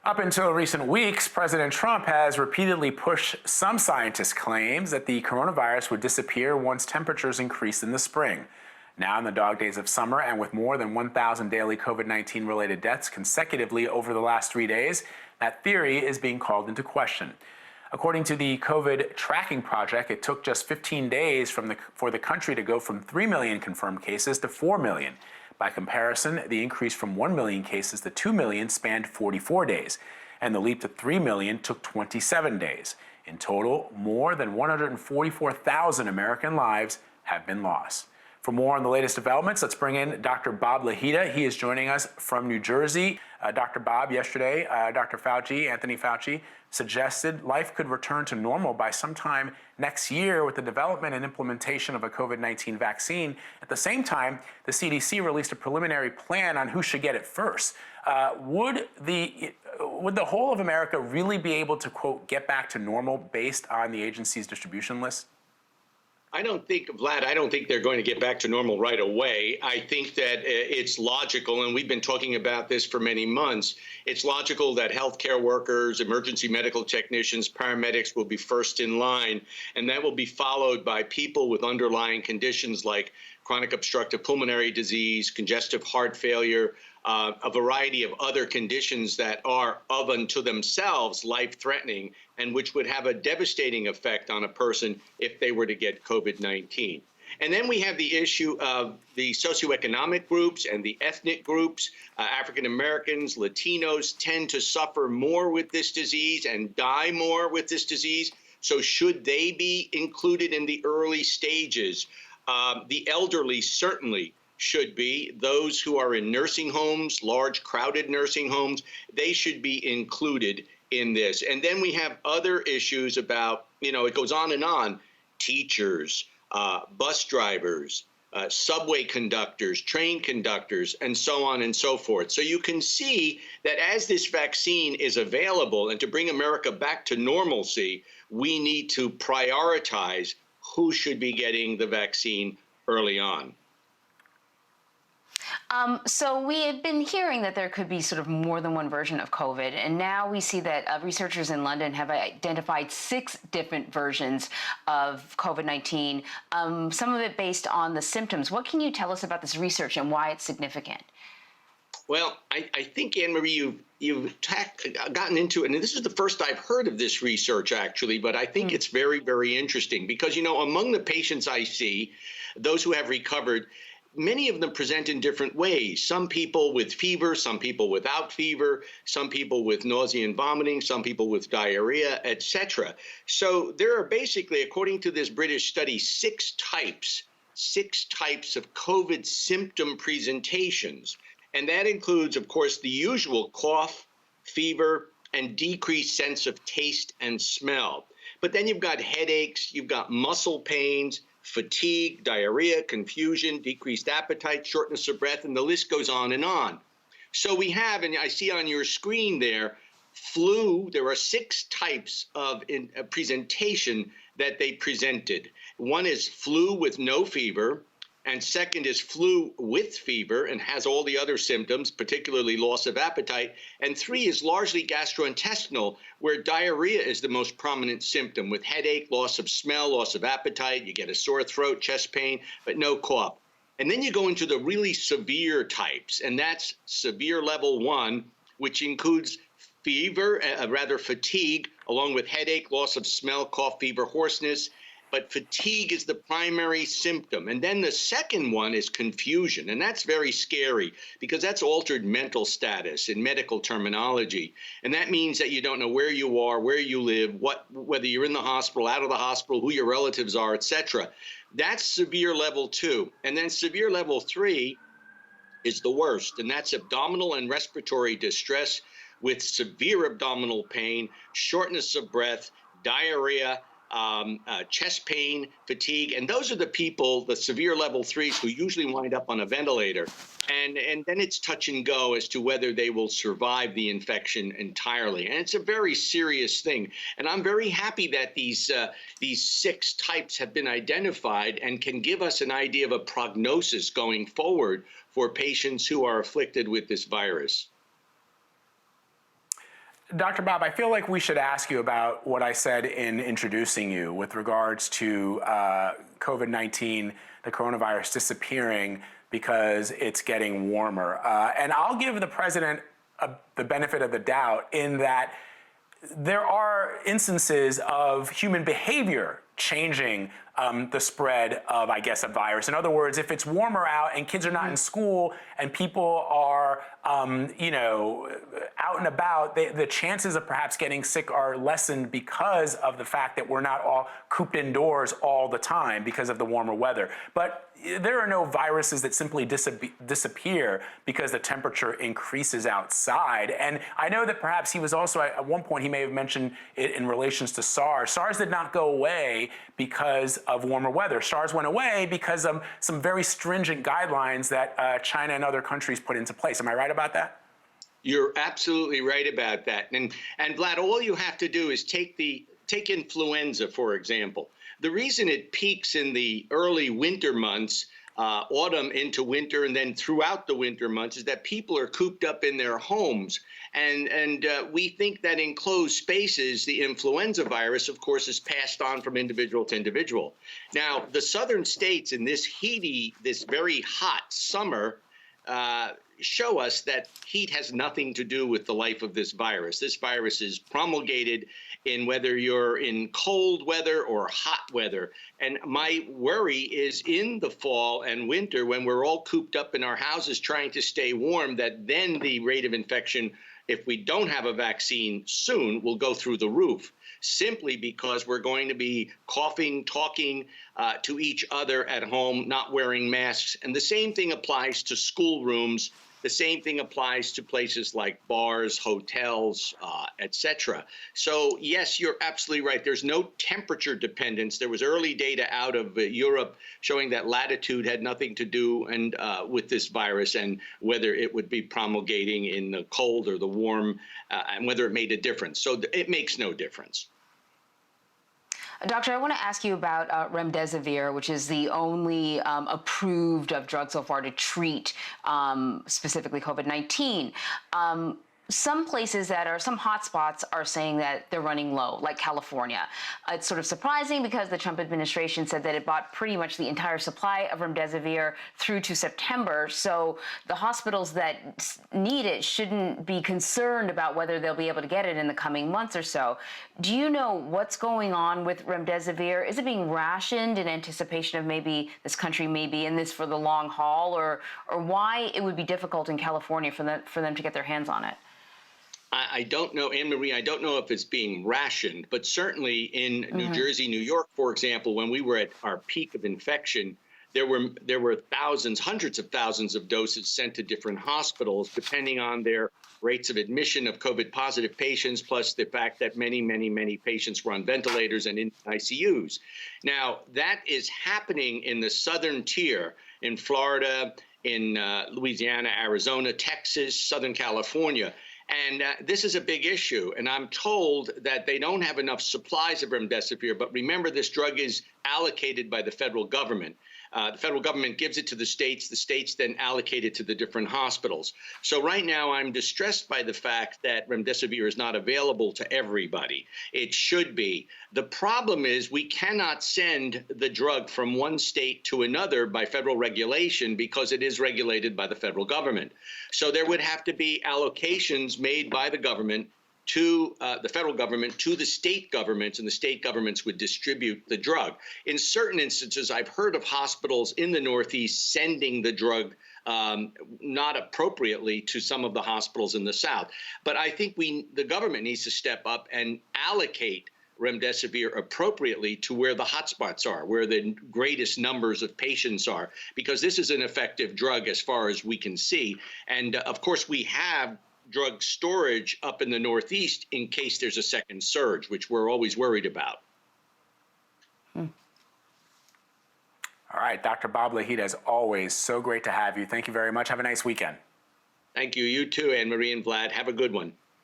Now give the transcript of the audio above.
Up until recent weeks, President Trump has repeatedly pushed some scientists' claims that the coronavirus would disappear once temperatures increase in the spring. Now, in the dog days of summer and with more than 1,000 daily COVID-19 related deaths consecutively over the last 3 days, that theory is being called into question. According to the COVID tracking project, it took just 15 days for the country to go from 3 million confirmed cases to 4 million. By comparison, the increase from 1 million cases to 2 million spanned 44 days, and the leap to 3 million took 27 days. In total, more than 144,000 American lives have been lost. For more on the latest developments, let's bring in Dr. Bob Lahita. He is joining us from New Jersey. Dr. Bob, yesterday, Dr. Fauci, Anthony Fauci, suggested life could return to normal by sometime next year with the development and implementation of a COVID-19 vaccine. At the same time, the CDC released a preliminary plan on who should get it first. Would the whole of America really be able to, quote, get back to normal based on the agency's distribution list? I don't think they're going to get back to normal right away. I think that it's logical, and we've been talking about this for many months. It's logical that healthcare workers, emergency medical technicians, paramedics will be first in line, and that will be followed by people with underlying conditions like chronic obstructive pulmonary disease, congestive heart failure, a variety of other conditions that are of unto themselves life-threatening and which would have a devastating effect on a person if they were to get COVID-19. And then we have the issue of the socioeconomic groups and the ethnic groups. African Americans, Latinos tend to suffer more with this disease and die more with this disease. So should they be included in the early stages? The elderly certainly should be. Those who are in nursing homes, large crowded nursing homes, they should be included in this. And then we have other issues about, it goes on, teachers, bus drivers, subway conductors, train conductors, and so on and so forth. So you can see that as this vaccine is available and to bring America back to normalcy, we need to prioritize who should be getting the vaccine early on. So we had been hearing that there could be sort of more than one version of COVID, and now we see that researchers in London have identified 6 different versions of COVID-19, some of it based on the symptoms. What can you tell us about this research and why it's significant? Well, I think, Anne-Marie, you've gotten into it, and this is the first I've heard of this research, actually, but I think it's very, very interesting because, among the patients I see, those who have recovered, many of them present in different ways. Some people with fever, some people without fever, some people with nausea and vomiting, some people with diarrhea, etc. So there are basically, according to this British study, 6 types of COVID symptom presentations. And that includes, of course, the usual cough, fever, and decreased sense of taste and smell. But then you've got headaches, you've got muscle pains, fatigue, diarrhea, confusion, decreased appetite, shortness of breath, and the list goes on and on. So we have, and I see on your screen there, flu. There are 6 types of presentation that they presented. One is flu with no fever, and second is flu with fever and has all the other symptoms, particularly loss of appetite. And 3 is largely gastrointestinal, where diarrhea is the most prominent symptom, with headache, loss of smell, loss of appetite. You get a sore throat, chest pain, but no cough. And then you go into the really severe types, and that's severe level 1, which includes fever, fatigue, along with headache, loss of smell, cough, fever, hoarseness. But fatigue is the primary symptom. And then the second one is confusion. And that's very scary because that's altered mental status in medical terminology. And that means that you don't know where you are, where you live, whether you're in the hospital, out of the hospital, who your relatives are, etc. That's severe level 2. And then severe level 3 is the worst. And that's abdominal and respiratory distress with severe abdominal pain, shortness of breath, diarrhea, chest pain, fatigue, and those are the people, the severe level 3s, who usually wind up on a ventilator. And then it's touch and go as to whether they will survive the infection entirely. And it's a very serious thing. And I'm very happy that these 6 types have been identified and can give us an idea of a prognosis going forward for patients who are afflicted with this virus. Dr. Bob, I feel like we should ask you about what I said in introducing you with regards to COVID-19, the coronavirus disappearing because it's getting warmer. And I'll give the president the benefit of the doubt in that there are instances of human behavior changing the spread of, I guess, a virus. In other words, if it's warmer out and kids are not in school and people are, out and about, the chances of perhaps getting sick are lessened because of the fact that we're not all cooped indoors all the time because of the warmer weather. But there are no viruses that simply disappear because the temperature increases outside. And I know that perhaps he was also, at one point, he may have mentioned it in relations to SARS. SARS did not go away because of warmer weather. SARS went away because of some very stringent guidelines that China and other countries put into place. Am I right about that? You're absolutely right about that. And Vlad, all you have to do is take influenza, for example. The reason it peaks in the early winter months, autumn into winter, and then throughout the winter months, is that people are cooped up in their homes. And we think that in closed spaces, the influenza virus, of course, is passed on from individual to individual. Now, the southern states in this very hot summer, show us that heat has nothing to do with the life of this virus. This virus is promulgated in whether you're in cold weather or hot weather. And my worry is in the fall and winter, when we're all cooped up in our houses trying to stay warm, that then the rate of infection, if we don't have a vaccine soon, will go through the roof, simply because we're going to be coughing, talking to each other at home, not wearing masks. And the same thing applies to schoolrooms. The same thing applies to places like bars, hotels, etc. So, yes, you're absolutely right. There's no temperature dependence. There was early data out of Europe showing that latitude had nothing to do with this virus and whether it would be promulgating in the cold or the warm and whether it made a difference. So it makes no difference. Doctor, I want to ask you about remdesivir, which is the only approved drug so far to treat specifically COVID-19. Some places some hotspots are saying that they're running low, like California. It's sort of surprising because the Trump administration said that it bought pretty much the entire supply of remdesivir through to September. So the hospitals that need it shouldn't be concerned about whether they'll be able to get it in the coming months or so. Do you know what's going on with remdesivir? Is it being rationed in anticipation of maybe this country may be in this for the long haul, or why it would be difficult in California for them to get their hands on it? I don't know, Anne-Marie, I don't know if it's being rationed, but certainly in New Jersey, New York, for example, when we were at our peak of infection, there were thousands, hundreds of thousands of doses sent to different hospitals, depending on their rates of admission of COVID-positive patients, plus the fact that many, many, many patients were on ventilators and in ICUs. Now, that is happening in the southern tier, in Florida, in Louisiana, Arizona, Texas, Southern California. And this is a big issue. And I'm told that they don't have enough supplies of remdesivir. But remember, this drug is allocated by the federal government. The federal government gives it to the states then allocate it to the different hospitals. So right now I'm distressed by the fact that remdesivir is not available to everybody. It should be. The problem is we cannot send the drug from one state to another by federal regulation because it is regulated by the federal government. So there would have to be allocations made by the government to the federal government, to the state governments, and the state governments would distribute the drug. In certain instances, I've heard of hospitals in the Northeast sending the drug not appropriately to some of the hospitals in the South. But I think the government needs to step up and allocate remdesivir appropriately to where the hotspots are, where the greatest numbers of patients are, because this is an effective drug as far as we can see. And of course, we have drug storage up in the Northeast in case there's a second surge, which we're always worried about. All right, Dr. Bob Lahita, as always, so great to have you. Thank you very much. Have a nice weekend. Thank you. You too, Anne-Marie and Vlad. Have a good one.